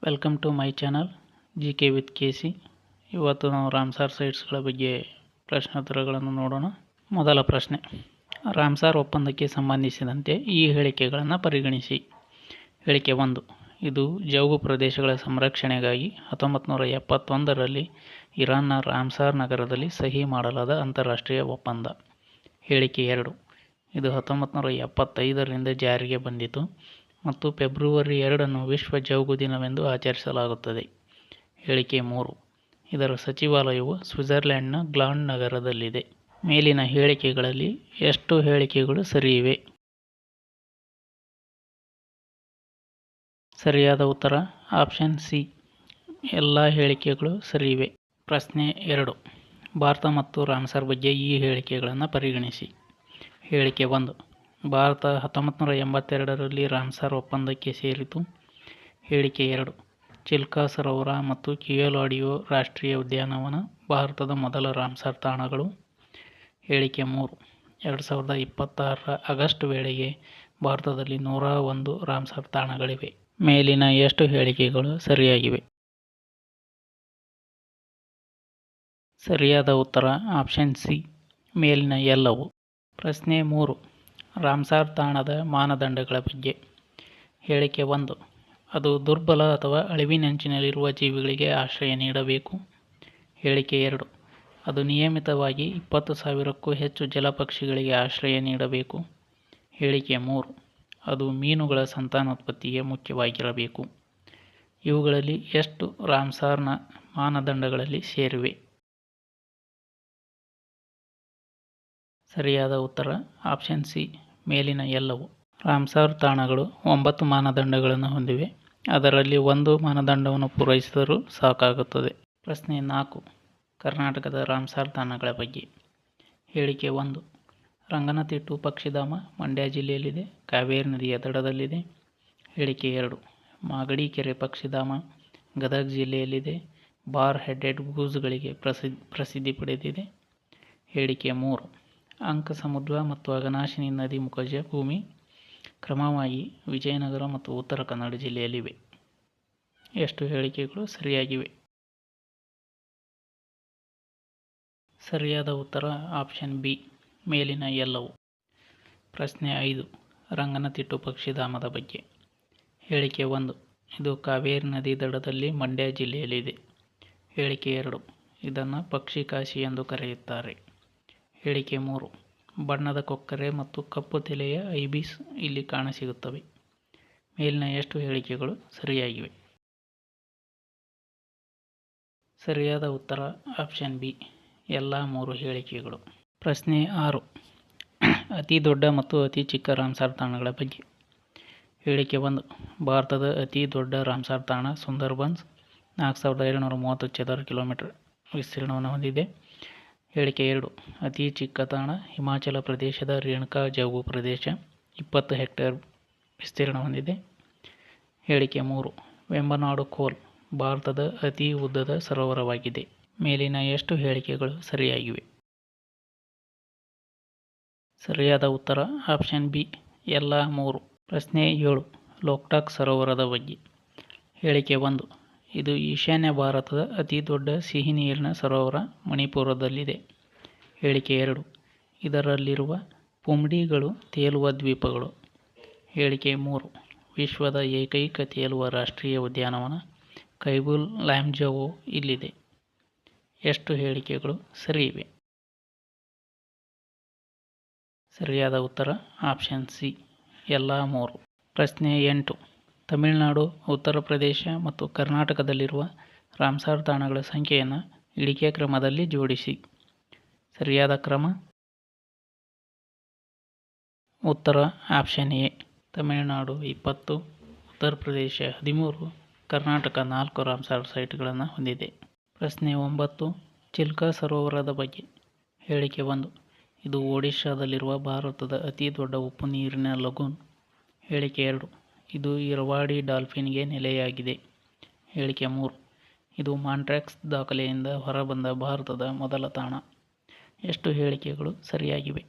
Welcome to my channel GK with KC. ಇವತ್ತು ನಾವು ರಾಮ್ಸಾರ್ ಸೈಟ್ಸ್ಗಳ ಬಗ್ಗೆ ಪ್ರಶ್ನೋತ್ತರಗಳನ್ನು ನೋಡೋಣ. ಮೊದಲ ಪ್ರಶ್ನೆ, ರಾಮ್ಸಾರ್ ಒಪ್ಪಂದಕ್ಕೆ ಸಂಬಂಧಿಸಿದಂತೆ ಈ ಹೇಳಿಕೆಗಳನ್ನು ಪರಿಗಣಿಸಿ. ಹೇಳಿಕೆ 1, ಇದು ಜೌಗು ಪ್ರದೇಶಗಳ ಸಂರಕ್ಷಣೆಗಾಗಿ 1971ರಲ್ಲಿ ಇರಾನ್ನ ರಾಮ್ಸಾರ್ ನಗರದಲ್ಲಿ ಸಹಿ ಮಾಡಲಾದ ಅಂತಾರಾಷ್ಟ್ರೀಯ ಒಪ್ಪಂದ. ಹೇಳಿಕೆ 2, ಇದು 1975ರಿಂದ ಜಾರಿಗೆ ಬಂದಿತು ಮತ್ತು ಫೆಬ್ರವರಿ 2 ವಿಶ್ವ ಜೌಗು ದಿನವೆಂದು ಆಚರಿಸಲಾಗುತ್ತದೆ. ಹೇಳಿಕೆ 3, ಇದರ ಸಚಿವಾಲಯವು ಸ್ವಿಟ್ಜರ್ಲೆಂಡ್ನ ಗ್ಲಾಂಡ್ ನಗರದಲ್ಲಿದೆ. ಮೇಲಿನ ಹೇಳಿಕೆಗಳಲ್ಲಿ ಎಷ್ಟು ಹೇಳಿಕೆಗಳು ಸರಿಯಿವೆ? ಸರಿಯಾದ ಉತ್ತರ ಆಪ್ಷನ್ ಸಿ, ಎಲ್ಲ ಹೇಳಿಕೆಗಳು ಸರಿಯಿವೆ. ಪ್ರಶ್ನೆ 2, ಭಾರತ ಮತ್ತು ರಾಮ್ಸಾರ್ ಬಗ್ಗೆ ಈ ಹೇಳಿಕೆಗಳನ್ನು ಪರಿಗಣಿಸಿ. ಹೇಳಿಕೆ 1, ಭಾರತ 1982ರಲ್ಲಿ ರಾಮ್ಸಾರ್ ಒಪ್ಪಂದಕ್ಕೆ ಸೇರಿತು. ಹೇಳಿಕೆ 2, ಚಿಲ್ಕಾ ಸರೋವರ ಮತ್ತು ಕಿಯೋಲಾಡಿಯೋ ರಾಷ್ಟ್ರೀಯ ಉದ್ಯಾನವನ ಭಾರತದ ಮೊದಲ ರಾಮ್ಸಾರ್ ತಾಣಗಳು. ಹೇಳಿಕೆ 3, 2026ರ ಆಗಸ್ಟ್ ವೇಳೆಗೆ ಭಾರತದಲ್ಲಿ 101 ರಾಮ್ಸಾರ್ ತಾಣಗಳಿವೆ. ಮೇಲಿನ ಎಷ್ಟು ಹೇಳಿಕೆಗಳು ಸರಿಯಾಗಿವೆ? ಸರಿಯಾದ ಉತ್ತರ ಆಪ್ಷನ್ ಸಿ, ಮೇಲಿನ ಎಲ್ಲವು. ಪ್ರಶ್ನೆ 3, ರಾಮ್ಸಾರ್ ತಾಣದ ಮಾನದಂಡಗಳ ಬಗ್ಗೆ. ಹೇಳಿಕೆ 1, ಅದು ದುರ್ಬಲ ಅಥವಾ ಅಳಿವಿನಂಚಿನಲ್ಲಿರುವ ಜೀವಿಗಳಿಗೆ ಆಶ್ರಯ ನೀಡಬೇಕು. ಹೇಳಿಕೆ 2, ಅದು ನಿಯಮಿತವಾಗಿ 20,000ಕ್ಕೂ ಹೆಚ್ಚು ಜಲಪಕ್ಷಿಗಳಿಗೆ ಆಶ್ರಯ ನೀಡಬೇಕು. ಹೇಳಿಕೆ 3, ಅದು ಮೀನುಗಳ ಸಂತಾನೋತ್ಪತ್ತಿಗೆ ಮುಖ್ಯವಾಗಿರಬೇಕು. ಇವುಗಳಲ್ಲಿ ಎಷ್ಟು ರಾಮ್ಸಾರ್ನ ಮಾನದಂಡಗಳಲ್ಲಿ ಸೇರಿವೆ? ಸರಿಯಾದ ಉತ್ತರ ಆಪ್ಷನ್ ಸಿ, ಮೇಲಿನ ಎಲ್ಲವು. ರಾಮ್ಸಾರ್ ತಾಣಗಳು 9 ಮಾನದಂಡಗಳನ್ನು ಹೊಂದಿವೆ. ಅದರಲ್ಲಿ 1 ಮಾನದಂಡವನ್ನು ಪೂರೈಸಿದರೂ ಸಾಕಾಗುತ್ತದೆ. ಪ್ರಶ್ನೆ 4, ಕರ್ನಾಟಕದ ರಾಮ್ಸಾರ್ ತಾಣಗಳ ಬಗ್ಗೆ. ಹೇಳಿಕೆ 1, ರಂಗನತಿಟ್ಟು ಪಕ್ಷಿಧಾಮ ಮಂಡ್ಯ ಜಿಲ್ಲೆಯಲ್ಲಿದೆ, ಕಾವೇರಿ ನದಿಯ ದಡದಲ್ಲಿದೆ. ಹೇಳಿಕೆ 2, ಮಾಗಡಿ ಕೆರೆ ಪಕ್ಷಿಧಾಮ ಗದಗ ಜಿಲ್ಲೆಯಲ್ಲಿದೆ, ಬಾರ್ ಹೆಡೆಡ್ ಗೂಸ್ಗಳಿಗೆ ಪ್ರಸಿದ್ಧಿ ಪಡೆದಿದೆ. ಹೇಳಿಕೆ 3, ಅಂಕಸಮುದ್ರ ಮತ್ತು ಅಘನಾಶಿನಿ ನದಿ ಮುಖಜ ಭೂಮಿ ಕ್ರಮವಾಗಿ ವಿಜಯನಗರ ಮತ್ತು ಉತ್ತರ ಕನ್ನಡ ಜಿಲ್ಲೆಯಲ್ಲಿವೆ. ಎಷ್ಟು ಹೇಳಿಕೆಗಳು ಸರಿಯಾಗಿವೆ? ಸರಿಯಾದ ಉತ್ತರ ಆಪ್ಷನ್ ಬಿ, ಮೇಲಿನ ಎಲ್ಲವು. ಪ್ರಶ್ನೆ 5, ರಂಗನತಿಟ್ಟು ಪಕ್ಷಿಧಾಮದ ಬಗ್ಗೆ. ಹೇಳಿಕೆ 1, ಇದು ಕಾವೇರಿ ನದಿ ದಡದಲ್ಲಿ ಮಂಡ್ಯ ಜಿಲ್ಲೆಯಲ್ಲಿದೆ. ಹೇಳಿಕೆ 2, ಇದನ್ನು ಪಕ್ಷಿ ಕಾಶಿ ಎಂದು ಕರೆಯುತ್ತಾರೆ. ಹೇಳಿಕೆ 3, ಬಣ್ಣದ ಕೊಕ್ಕರೆ ಮತ್ತು ಕಪ್ಪು ತಲೆಯ ಐಬಿಸ್ ಇಲ್ಲಿ ಕಾಣಸಿಗುತ್ತವೆ. ಮೇಲಿನ ಎಷ್ಟು ಹೇಳಿಕೆಗಳು ಸರಿಯಾಗಿವೆ? ಸರಿಯಾದ ಉತ್ತರ ಆಪ್ಷನ್ ಬಿ, ಎಲ್ಲ 3 ಹೇಳಿಕೆಗಳು. ಪ್ರಶ್ನೆ 6, ಅತಿ ದೊಡ್ಡ ಮತ್ತು ಅತಿ ಚಿಕ್ಕ ರಾಮ್ಸಾರ್ ತಾಣಗಳ ಬಗ್ಗೆ. ಹೇಳಿಕೆ 1, ಭಾರತದ ಅತಿ ದೊಡ್ಡ ರಾಮ್ಸಾರ್ ತಾಣ ಸುಂದರ್ಬನ್ಸ್ 4,730 ಚದರ ಕಿಲೋಮೀಟರ್ ವಿಸ್ತೀರ್ಣವನ್ನು ಹೊಂದಿದೆ. ಹೇಳಿಕೆ 2, ಅತಿ ಚಿಕ್ಕ ತಾಣ ಹಿಮಾಚಲ ಪ್ರದೇಶದ ರೇಣುಕಾ ಜೌಗು ಪ್ರದೇಶ 20 ಹೆಕ್ಟೇರ್ ವಿಸ್ತೀರ್ಣ ಹೊಂದಿದೆ. ಹೇಳಿಕೆ 3, ವೆಂಬನಾಡು ಖೋಲ್ ಭಾರತದ ಅತಿ ಉದ್ದದ ಸರೋವರವಾಗಿದೆ. ಮೇಲಿನ ಎಷ್ಟು ಹೇಳಿಕೆಗಳು ಸರಿಯಾಗಿವೆ? ಸರಿಯಾದ ಉತ್ತರ ಆಪ್ಷನ್ ಬಿ, ಎಲ್ಲ 3. ಪ್ರಶ್ನೆ 7, ಲೋಕ್ಟಾಕ್ ಸರೋವರದ ಬಗ್ಗೆ. ಹೇಳಿಕೆ 1, ಇದು ಈಶಾನ್ಯ ಭಾರತದ ಅತಿ ದೊಡ್ಡ ಸಿಹಿ ನೀರಿನ ಸರೋವರ ಮಣಿಪುರದಲ್ಲಿದೆ. ಹೇಳಿಕೆ 2, ಇದರಲ್ಲಿರುವ ಪುಮ್ಡಿಗಳು ತೇಲುವ ದ್ವೀಪಗಳು. ಹೇಳಿಕೆ 3, ವಿಶ್ವದ ಏಕೈಕ ತೇಲುವ ರಾಷ್ಟ್ರೀಯ ಉದ್ಯಾನವನ ಕೈಬುಲ್ ಲಾಮ್ಜಾವೋ ಇಲ್ಲಿದೆ. ಎಷ್ಟು ಹೇಳಿಕೆಗಳು ಸರಿಯಿವೆ? ಸರಿಯಾದ ಉತ್ತರ ಆಪ್ಷನ್ ಸಿ, ಎಲ್ಲ 3. ಪ್ರಶ್ನೆ 8, ತಮಿಳುನಾಡು, ಉತ್ತರ ಪ್ರದೇಶ ಮತ್ತು ಕರ್ನಾಟಕದಲ್ಲಿರುವ ರಾಮ್ಸಾರ್ ತಾಣಗಳ ಸಂಖ್ಯೆಯನ್ನು ಇಳಿಕೆ ಕ್ರಮದಲ್ಲಿ ಜೋಡಿಸಿ. ಸರಿಯಾದ ಕ್ರಮ? ಉತ್ತರ ಆಪ್ಷನ್ ಎ, ತಮಿಳುನಾಡು 20, ಉತ್ತರ ಪ್ರದೇಶ 13, ಕರ್ನಾಟಕ 4 ರಾಮ್ಸಾರ್ ಸೈಟ್ಗಳನ್ನು ಹೊಂದಿದೆ. ಪ್ರಶ್ನೆ 9, ಚಿಲ್ಕಾ ಸರೋವರದ ಬಗ್ಗೆ. ಹೇಳಿಕೆ 1, ಇದು ಒಡಿಶಾದಲ್ಲಿರುವ ಭಾರತದ ಅತಿ ದೊಡ್ಡ ಉಪ್ಪು ನೀರಿನ ಲಗೂನ್. ಹೇಳಿಕೆ 2, ಇದು ಇರವಾಡಿ ಡಾಲ್ಫಿನ್ಗೆ ನೆಲೆಯಾಗಿದೆ. ಹೇಳಿಕೆ 3, ಇದು ಮಾಂಟ್ರ್ಯಾಕ್ಸ್ ದಾಖಲೆಯಿಂದ ಹೊರಬಂದ ಭಾರತದ ಮೊದಲ ತಾಣ. ಎಷ್ಟು ಹೇಳಿಕೆಗಳು ಸರಿಯಾಗಿವೆ?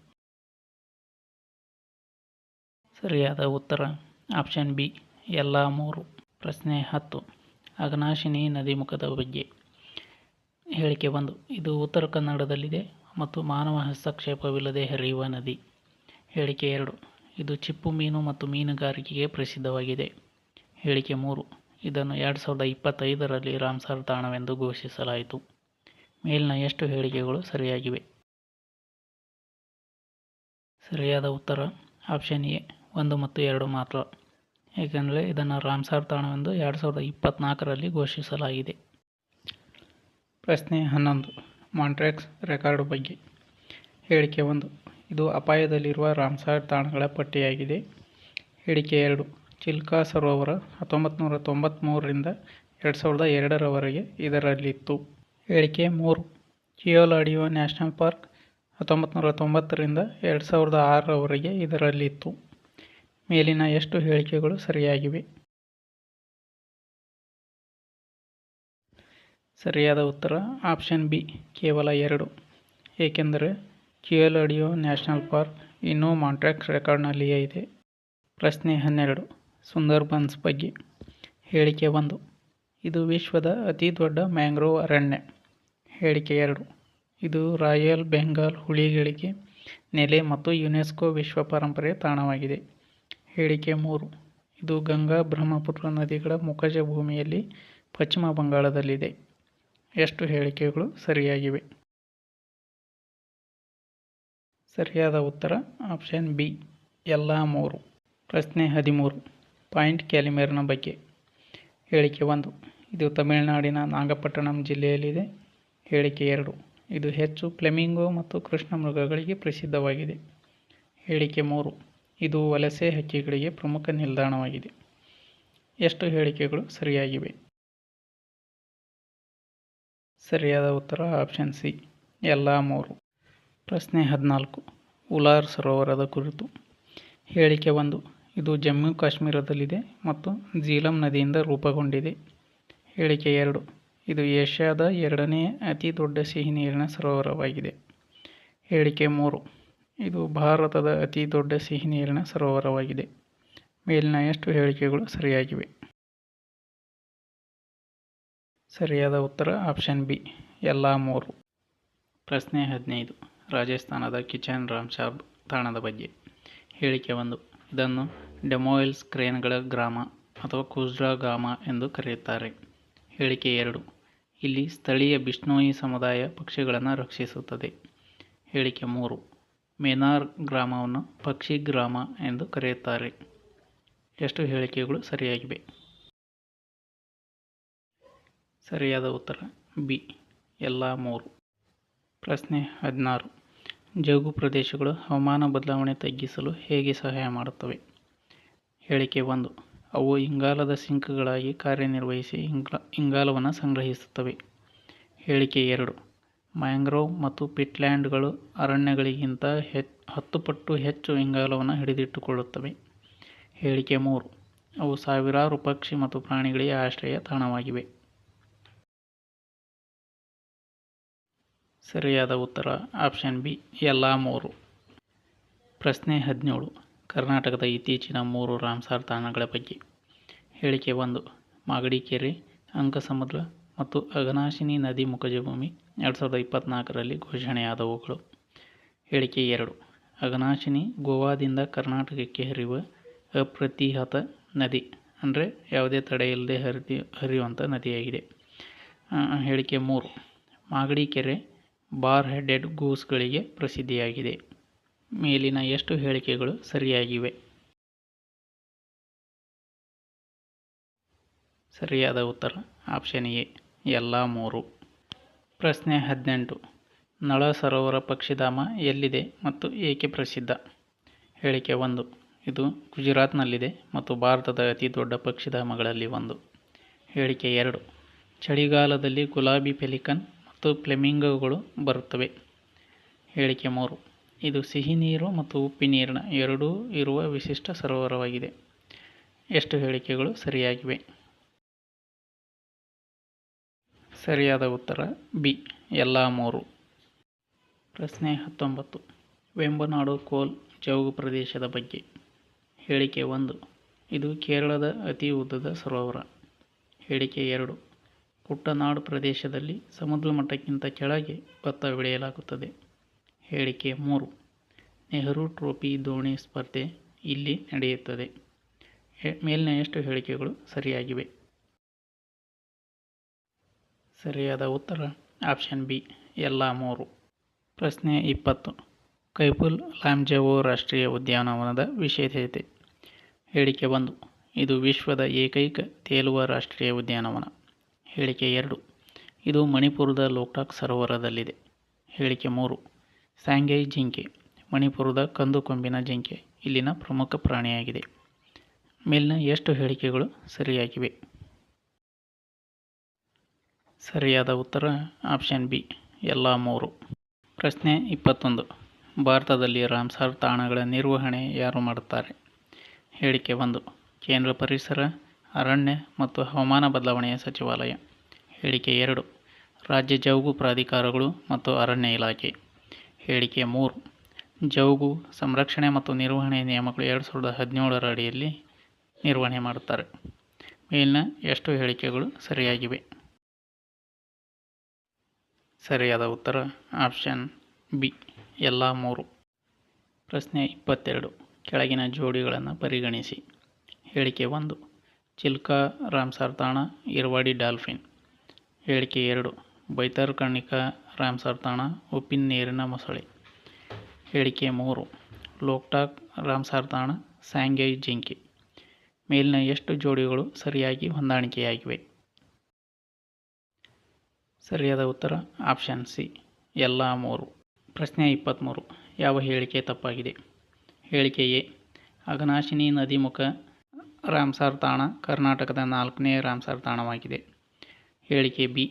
ಸರಿಯಾದ ಉತ್ತರ ಆಪ್ಷನ್ ಬಿ, ಎಲ್ಲ 3. ಪ್ರಶ್ನೆ 10, ಅಘನಾಶಿನಿ ನದೀಮುಖದ ಬಗ್ಗೆ. ಹೇಳಿಕೆ 1. ಇದು ಉತ್ತರ ಕನ್ನಡದಲ್ಲಿದೆ ಮತ್ತು ಮಾನವ ಹಸ್ತಕ್ಷೇಪವಿಲ್ಲದೆ ಹರಿಯುವ ನದಿ. ಹೇಳಿಕೆ 2. ಇದು ಚಿಪ್ಪು ಮೀನು ಮತ್ತು ಮೀನುಗಾರಿಕೆಗೆ ಪ್ರಸಿದ್ಧವಾಗಿದೆ. ಹೇಳಿಕೆ 3. ಇದನ್ನು 2025ರಲ್ಲಿ ರಾಮ್ಸರ್ ತಾಣವೆಂದು ಘೋಷಿಸಲಾಯಿತು. ಮೇಲಿನ ಎಷ್ಟು ಹೇಳಿಕೆಗಳು ಸರಿಯಾಗಿವೆ? ಸರಿಯಾದ ಉತ್ತರ ಆಪ್ಷನ್ ಎ 1 ಮತ್ತು 2 ಮಾತ್ರ, ಏಕೆಂದರೆ ಇದನ್ನು ರಾಮ್ಸರ್ ತಾಣವೆಂದು 2024ರಲ್ಲಿ ಘೋಷಿಸಲಾಗಿದೆ. ಪ್ರಶ್ನೆ 11. ಮಾಂಟ್ರೆಕ್ಸ್ ರೆಕಾರ್ಡ್ ಬಗ್ಗೆ. ಹೇಳಿಕೆ 1. ಇದು ಅಪಾಯದಲ್ಲಿರುವ ರಾಮ್ಸರ್ ತಾಣಗಳ ಪಟ್ಟಿಯಾಗಿದೆ. ಹೇಳಿಕೆ 2. ಚಿಲ್ಕಾ ಸರೋವರ 1993ರಿಂದ 2002ರವರೆಗೆ ಇದರಲ್ಲಿತ್ತು. ಹೇಳಿಕೆ 3. ಕಿಯೋಲಾಡಿಯೋ ನ್ಯಾಷನಲ್ ಪಾರ್ಕ್ 1990ರಿಂದ 2006ರವರೆಗೆ ಇದರಲ್ಲಿತ್ತು. ಮೇಲಿನ ಎಷ್ಟು ಹೇಳಿಕೆಗಳು ಸರಿಯಾಗಿವೆ? ಸರಿಯಾದ ಉತ್ತರ ಆಪ್ಷನ್ ಬಿ ಕೇವಲ 2, ಏಕೆಂದರೆ ಕಿಯೋಲಾಡಿಯೋ ನ್ಯಾಷನಲ್ ಪಾರ್ಕ್ ಇನ್ನೂ ಮಾಂಟ್ರೆಕ್ಸ್ ರೆಕಾರ್ಡ್ನಲ್ಲಿಯೇ ಇದೆ. ಪ್ರಶ್ನೆ 12. ಸುಂದರ್ಬನ್ಸ್ ಬಗ್ಗೆ. ಹೇಳಿಕೆ 1. ಇದು ವಿಶ್ವದ ಅತಿ ದೊಡ್ಡ ಮ್ಯಾಂಗ್ರೋವ್ ಅರಣ್ಯ. ಹೇಳಿಕೆ 2. ಇದು ರಾಯಲ್ ಬೆಂಗಾಲ್ ಹುಲಿಗಳಿಗೆ ನೆಲೆ ಮತ್ತು ಯುನೆಸ್ಕೋ ವಿಶ್ವ ಪರಂಪರೆ ತಾಣವಾಗಿದೆ. ಹೇಳಿಕೆ 3. ಇದು ಗಂಗಾ ಬ್ರಹ್ಮಪುತ್ರ ನದಿಗಳ ಮುಖಜ ಭೂಮಿಯಲ್ಲಿ ಪಶ್ಚಿಮ ಬಂಗಾಳದಲ್ಲಿದೆ. ಎಷ್ಟು ಹೇಳಿಕೆಗಳು ಸರಿಯಾಗಿವೆ? ಸರಿಯಾದ ಉತ್ತರ ಆಪ್ಷನ್ ಬಿ ಎಲ್ಲ 3. ಪ್ರಶ್ನೆ 13. ಪಾಯಿಂಟ್ ಕ್ಯಾಲಿಮೇರ್ನ ಬಗ್ಗೆ. ಹೇಳಿಕೆ 1. ಇದು ತಮಿಳುನಾಡಿನ ನಾಗಪಟ್ಟಣಂ ಜಿಲ್ಲೆಯಲ್ಲಿದೆ. ಹೇಳಿಕೆ 2. ಇದು ಹೆಚ್ಚು ಫ್ಲೆಮಿಂಗೋ ಮತ್ತು ಕೃಷ್ಣ ಮೃಗಗಳಿಗೆ ಪ್ರಸಿದ್ಧವಾಗಿದೆ. ಹೇಳಿಕೆ 3. ಇದು ವಲಸೆ ಹಕ್ಕಿಗಳಿಗೆ ಪ್ರಮುಖ ನಿಲ್ದಾಣವಾಗಿದೆ. ಎಷ್ಟು ಹೇಳಿಕೆಗಳು ಸರಿಯಾಗಿವೆ? ಸರಿಯಾದ ಉತ್ತರ ಆಪ್ಷನ್ ಸಿ ಎಲ್ಲ 3. ಪ್ರಶ್ನೆ 14. ಉಲಾರ್ ಸರೋವರದ ಕುರಿತು. ಹೇಳಿಕೆ 1. ಇದು ಜಮ್ಮು ಕಾಶ್ಮೀರದಲ್ಲಿದೆ ಮತ್ತು ಝೀಲಂ ನದಿಯಿಂದ ರೂಪುಗೊಂಡಿದೆ. ಹೇಳಿಕೆ 2. ಇದು ಏಷ್ಯಾದ 2ನೇ ಅತಿ ದೊಡ್ಡ ಸಿಹಿನೀರಿನ ಸರೋವರವಾಗಿದೆ. ಹೇಳಿಕೆ 3. ಇದು ಭಾರತದ ಅತಿ ದೊಡ್ಡ ಸಿಹಿನೀರಿನ ಸರೋವರವಾಗಿದೆ. ಮೇಲಿನ ಎಷ್ಟು ಹೇಳಿಕೆಗಳು ಸರಿಯಾಗಿವೆ? ಸರಿಯಾದ ಉತ್ತರ ಆಪ್ಷನ್ ಬಿ ಎಲ್ಲ 3. ಪ್ರಶ್ನೆ 15. ರಾಜಸ್ಥಾನದ ಕಿಚನ್ ರಾಮ್ಸರ್ ತಾಣದ ಬಗ್ಗೆ. ಹೇಳಿಕೆ 1. ಇದನ್ನು ಡೆಮೋಯಿಲ್ಸ್ ಕ್ರೇನ್ಗಳ ಗ್ರಾಮ ಅಥವಾ ಕುಜ್ರಾ ಗಾಮ ಎಂದು ಕರೆಯುತ್ತಾರೆ. ಹೇಳಿಕೆ 2. ಇಲ್ಲಿ ಸ್ಥಳೀಯ ಬಿಷ್ಣೋಯಿ ಸಮುದಾಯ ಪಕ್ಷಿಗಳನ್ನು ರಕ್ಷಿಸುತ್ತದೆ. ಹೇಳಿಕೆ 3. ಮೇನಾರ್ ಗ್ರಾಮವನ್ನು ಪಕ್ಷಿ ಗ್ರಾಮ ಎಂದು ಕರೆಯುತ್ತಾರೆ. ಎಷ್ಟು ಹೇಳಿಕೆಗಳು ಸರಿಯಾಗಿವೆ? ಸರಿಯಾದ ಉತ್ತರ ಬಿ ಎಲ್ಲ 3. ಪ್ರಶ್ನೆ 16. ಜೌಗು ಪ್ರದೇಶಗಳು ಹವಾಮಾನ ಬದಲಾವಣೆ ತಗ್ಗಿಸಲು ಹೇಗೆ ಸಹಾಯ ಮಾಡುತ್ತವೆ? ಹೇಳಿಕೆ 1. ಅವು ಇಂಗಾಲದ ಸಿಂಕ್ಗಳಾಗಿ ಕಾರ್ಯನಿರ್ವಹಿಸಿ ಇಂಗಾಲವನ್ನು ಸಂಗ್ರಹಿಸುತ್ತವೆ. ಹೇಳಿಕೆ 2. ಮ್ಯಾಂಗ್ರೋವ್ ಮತ್ತು ಪಿಟ್ಲ್ಯಾಂಡ್ಗಳು ಅರಣ್ಯಗಳಿಗಿಂತ 10 ಪಟ್ಟು ಹೆಚ್ಚು ಇಂಗಾಲವನ್ನು ಹಿಡಿದಿಟ್ಟುಕೊಳ್ಳುತ್ತವೆ. ಹೇಳಿಕೆ 3. ಅವು ಸಾವಿರಾರು ಪಕ್ಷಿ ಮತ್ತು ಪ್ರಾಣಿಗಳಿಗೆ ಆಶ್ರಯ ತಾಣವಾಗಿವೆ. ಸರಿಯಾದ ಉತ್ತರ ಆಪ್ಷನ್ ಬಿ ಎಲ್ಲ 3. ಪ್ರಶ್ನೆ 17. ಕರ್ನಾಟಕದ ಇತ್ತೀಚಿನ 3 ರಾಮ್ಸರ್ ತಾಣಗಳ ಬಗ್ಗೆ. ಹೇಳಿಕೆ 1. ಮಾಗಡಿ ಕೆರೆ, ಅಂಕಸಮುದ್ರ ಮತ್ತು ಅಘನಾಶಿನಿ ನದಿ ಮುಖಜಭೂಮಿ 2024ರಲ್ಲಿ ಘೋಷಣೆಯಾದವುಗಳು. ಹೇಳಿಕೆ 2. ಅಘನಾಶಿನಿ ಗೋವಾದಿಂದ ಕರ್ನಾಟಕಕ್ಕೆ ಹರಿಯುವ ಅಪ್ರತಿಹತ ನದಿ, ಅಂದರೆ ಯಾವುದೇ ತಡೆಯಿಲ್ಲದೆ ಹರಿಯುವಂಥ ನದಿಯಾಗಿದೆ. ಹೇಳಿಕೆ 3. ಮಾಗಡಿ ಕೆರೆ ಬಾರ್ ಹೆಡೆಡ್ ಗೂಸ್ಗಳಿಗೆ ಪ್ರಸಿದ್ಧಿಯಾಗಿದೆ. ಮೇಲಿನ ಎಷ್ಟು ಹೇಳಿಕೆಗಳು ಸರಿಯಾಗಿವೆ? ಸರಿಯಾದ ಉತ್ತರ ಆಪ್ಷನ್ ಎ ಎಲ್ಲ 3. ಪ್ರಶ್ನೆ 18. ನಳ ಸರೋವರ ಪಕ್ಷಿಧಾಮ ಎಲ್ಲಿದೆ ಮತ್ತು ಏಕೆ ಪ್ರಸಿದ್ಧ? ಹೇಳಿಕೆ 1. ಇದು ಗುಜರಾತ್ನಲ್ಲಿದೆ ಮತ್ತು ಭಾರತದ ಅತಿ ದೊಡ್ಡ ಪಕ್ಷಿಧಾಮಗಳಲ್ಲಿ ಒಂದು. ಹೇಳಿಕೆ 2. ಚಳಿಗಾಲದಲ್ಲಿ ಗುಲಾಬಿ ಪೆಲಿಕನ್ ಮತ್ತು ಫ್ಲೆಮಿಂಗೋಗಳು ಬರುತ್ತವೆ. ಹೇಳಿಕೆ 3. ಇದು ಸಿಹಿ ನೀರು ಮತ್ತು ಉಪ್ಪಿನೀರಿನ ಎರಡೂ ಇರುವ ವಿಶಿಷ್ಟ ಸರೋವರವಾಗಿದೆ. ಎಷ್ಟು ಹೇಳಿಕೆಗಳು ಸರಿಯಾಗಿವೆ? ಸರಿಯಾದ ಉತ್ತರ ಬಿ ಎಲ್ಲ 3. ಪ್ರಶ್ನೆ 19. ವೆಂಬನಾಡು ಕೋಲ್ ಜೌಗು ಪ್ರದೇಶದ ಬಗ್ಗೆ. ಹೇಳಿಕೆ 1. ಇದು ಕೇರಳದ ಅತಿ ಉದ್ದದ ಸರೋವರ. ಹೇಳಿಕೆ 2. ಕುಟ್ಟನಾಡು ಪ್ರದೇಶದಲ್ಲಿ ಸಮುದ್ರ ಮಟ್ಟಕ್ಕಿಂತ ಕೆಳಗೆ ಭತ್ತ ಬೆಳೆಯಲಾಗುತ್ತದೆ. ಹೇಳಿಕೆ 3. ನೆಹರು ಟ್ರೋಫಿ ದೋಣಿ ಸ್ಪರ್ಧೆ ಇಲ್ಲಿ ನಡೆಯುತ್ತದೆ. ಮೇಲಿನ ಎಷ್ಟು ಹೇಳಿಕೆಗಳು ಸರಿಯಾಗಿವೆ? ಸರಿಯಾದ ಉತ್ತರ ಆಪ್ಷನ್ ಬಿ, ಎಲ್ಲ 3. ಪ್ರಶ್ನೆ 20. ಕೈಫುಲ್ ಲಾಮ್ಜಾವೋ ರಾಷ್ಟ್ರೀಯ ಉದ್ಯಾನವನದ ವಿಶೇಷತೆ. ಹೇಳಿಕೆ 1. ಇದು ವಿಶ್ವದ ಏಕೈಕ ತೇಲುವ ರಾಷ್ಟ್ರೀಯ ಉದ್ಯಾನವನ. ಹೇಳಿಕೆ 2. ಇದು ಮಣಿಪುರದ ಲೋಕ್ಟಾಕ್ ಸರೋವರದಲ್ಲಿದೆ. ಹೇಳಿಕೆ 3. ಸಾಂಗೈ ಜಿಂಕೆ ಮಣಿಪುರದ ಕಂದು ಕೊಂಬಿನ ಜಿಂಕೆ ಇಲ್ಲಿನ ಪ್ರಮುಖ ಪ್ರಾಣಿಯಾಗಿದೆ. ಮೇಲಿನ ಎಷ್ಟು ಹೇಳಿಕೆಗಳು ಸರಿಯಾಗಿವೆ? ಸರಿಯಾದ ಉತ್ತರ ಆಪ್ಷನ್ ಬಿ, ಎಲ್ಲ 3. ಪ್ರಶ್ನೆ 21. ಭಾರತದಲ್ಲಿ ರಾಮ್ಸಾರ್ ತಾಣಗಳ ನಿರ್ವಹಣೆ ಯಾರು ಮಾಡುತ್ತಾರೆ? ಹೇಳಿಕೆ 1. ಕೇಂದ್ರ ಪರಿಸರ, ಅರಣ್ಯ ಮತ್ತು ಹವಾಮಾನ ಬದಲಾವಣೆಯ ಸಚಿವಾಲಯ. ಹೇಳಿಕೆ 2. ರಾಜ್ಯ ಜೌಗು ಪ್ರಾಧಿಕಾರಗಳು ಮತ್ತು ಅರಣ್ಯ ಇಲಾಖೆ. ಹೇಳಿಕೆ 3. ಜೌಗು ಸಂರಕ್ಷಣೆ ಮತ್ತು ನಿರ್ವಹಣೆ ನಿಯಮಗಳು 2017 ಅಡಿಯಲ್ಲಿ ನಿರ್ವಹಣೆ ಮಾಡುತ್ತಾರೆ. ಮೇಲಿನ ಎಷ್ಟು ಹೇಳಿಕೆಗಳು ಸರಿಯಾಗಿವೆ? ಸರಿಯಾದ ಉತ್ತರ ಆಪ್ಷನ್ ಬಿ, ಎಲ್ಲ 3. ಪ್ರಶ್ನೆ 22. ಕೆಳಗಿನ ಜೋಡಿಗಳನ್ನು ಪರಿಗಣಿಸಿ. ಹೇಳಿಕೆ 1. ಚಿಲ್ಕಾ ರಾಮ್ಸಾರ್ ತಾಣ, ಇರ್ವಾಡಿ ಡಾಲ್ಫಿನ್. ಹೇಳಿಕೆ 2. ಬೈತರ್ಕಣಿಕಾ ರಾಮ್ಸಾರ್ ತಾಣ, ಉಪ್ಪಿನ ನೀರಿನ ಮೊಸಳೆ. ಹೇಳಿಕೆ 3. ಲೋಕ್ಟಾಕ್ ರಾಮ್ಸಾರ್ ತಾಣ, ಸಾಂಗೈ ಜಿಂಕೆ. ಮೇಲಿನ ಎಷ್ಟು ಜೋಡಿಗಳು ಸರಿಯಾಗಿ ಹೊಂದಾಣಿಕೆಯಾಗಿವೆ? ಸರಿಯಾದ ಉತ್ತರ ಆಪ್ಷನ್ ಸಿ, ಎಲ್ಲ 3. ಪ್ರಶ್ನೆ 23. ಯಾವ ಹೇಳಿಕೆ ತಪ್ಪಾಗಿದೆ? ಹೇಳಿಕೆ ಎ. ಅಘನಾಶಿನಿ ನದೀಮುಖ ರಾಮ್ಸಾರ್ ತಾಣ ಕರ್ನಾಟಕದ 4ನೇ ರಾಮ್ಸಾರ್ ತಾಣವಾಗಿದೆ. ಹೇಳಿಕೆ ಬಿ.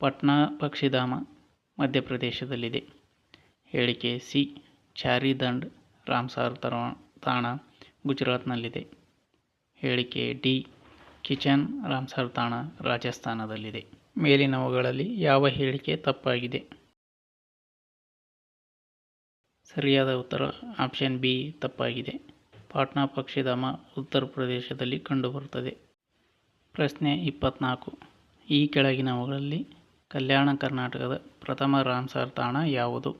ಪಟ್ನಾ ಪಕ್ಷಿಧಾಮ ಮಧ್ಯಪ್ರದೇಶದಲ್ಲಿದೆ. ಹೇಳಿಕೆ ಸಿ. ಚಾರಿದಂಡ್ ರಾಮ್ಸಾರ್ ತಾಣ ಗುಜರಾತ್ನಲ್ಲಿದೆ. ಹೇಳಿಕೆ ಡಿ. ಕಿಚನ್ ರಾಮ್ಸಾರ್ ತಾಣ ರಾಜಸ್ಥಾನದಲ್ಲಿದೆ. ಮೇಲಿನವುಗಳಲ್ಲಿ ಯಾವ ಹೇಳಿಕೆ ತಪ್ಪಾಗಿದೆ? ಸರಿಯಾದ ಉತ್ತರ ಆಪ್ಷನ್ ಬಿ ತಪ್ಪಾಗಿದೆ. ಪಾಟ್ನಾ ಪಕ್ಷಿಧಾಮ ಉತ್ತರ ಪ್ರದೇಶದಲ್ಲಿ ಕಂಡುಬರುತ್ತದೆ. ಪ್ರಶ್ನೆ 24. ಈ ಕೆಳಗಿನವುಗಳಲ್ಲಿ ಕಲ್ಯಾಣ ಕರ್ನಾಟಕದ ಪ್ರಥಮ ರಾಮ್ಸಾರ್ ತಾಣ ಯಾವುದು?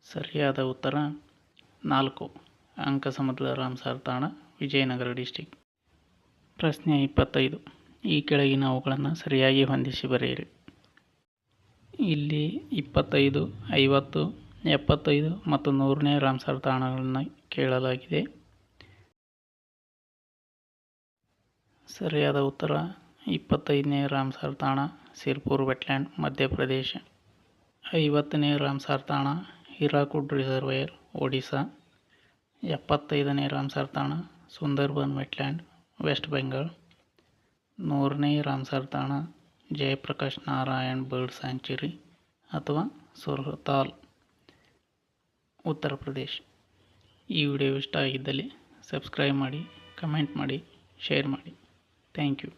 ಸರಿಯಾದ ಉತ್ತರ 4. ಅಂಕಸಮುದ್ರ ರಾಮ್ಸಾರ್ ತಾಣ, ವಿಜಯನಗರ ಡಿಸ್ಟಿಕ್. ಪ್ರಶ್ನೆ 25. ಈ ಕೆಳಗಿನವುಗಳನ್ನು ಸರಿಯಾಗಿ ಹೊಂದಿಸಿ ಬರೆಯಿರಿ. ಇಲ್ಲಿ 25, 50, 75 ಮತ್ತು 100ನೇ ರಾಮ್ಸಾರ್ ತಾಣಗಳನ್ನು ಕೇಳಲಾಗಿದೆ. ಸರಿಯಾದ ಉತ್ತರ 25ನೇ ರಾಮ್ಸಾರ್ ತಾಣ ಸಿರ್ಪುರ್ ವೆಟ್ಲ್ಯಾಂಡ್ ಮಧ್ಯಪ್ರದೇಶ. 50ನೇ ರಾಮ್ಸಾರ್ ತಾಣ ಹೀರಾಕುಡ್ ರಿಸರ್ವೇಯರ್ ಒಡಿಶಾ. 75ನೇ ರಾಮ್ಸಾರ್ ತಾಣ ಸುಂದರ್ಬನ್ ವೆಟ್ಲ್ಯಾಂಡ್ ವೆಸ್ಟ್ ಬೆಂಗಾಲ್. 100ನೇ ರಾಮ್ಸಾರ್ ತಾಣ ಜಯಪ್ರಕಾಶ್ ನಾರಾಯಣ್ ಬರ್ಡ್ ಸ್ಯಾಂಕ್ಚುರಿ ಅಥವಾ ಸುರ್ತಾಲ್, ಉತ್ತರ ಪ್ರದೇಶ್. ಈ ವಿಡಿಯೋ ಇಷ್ಟ ಆಗಿದ್ದಲ್ಲಿ ಸಬ್ಸ್ಕ್ರೈಬ್ ಮಾಡಿ, ಕಮೆಂಟ್ ಮಾಡಿ, ಶೇರ್ ಮಾಡಿ. Thank you.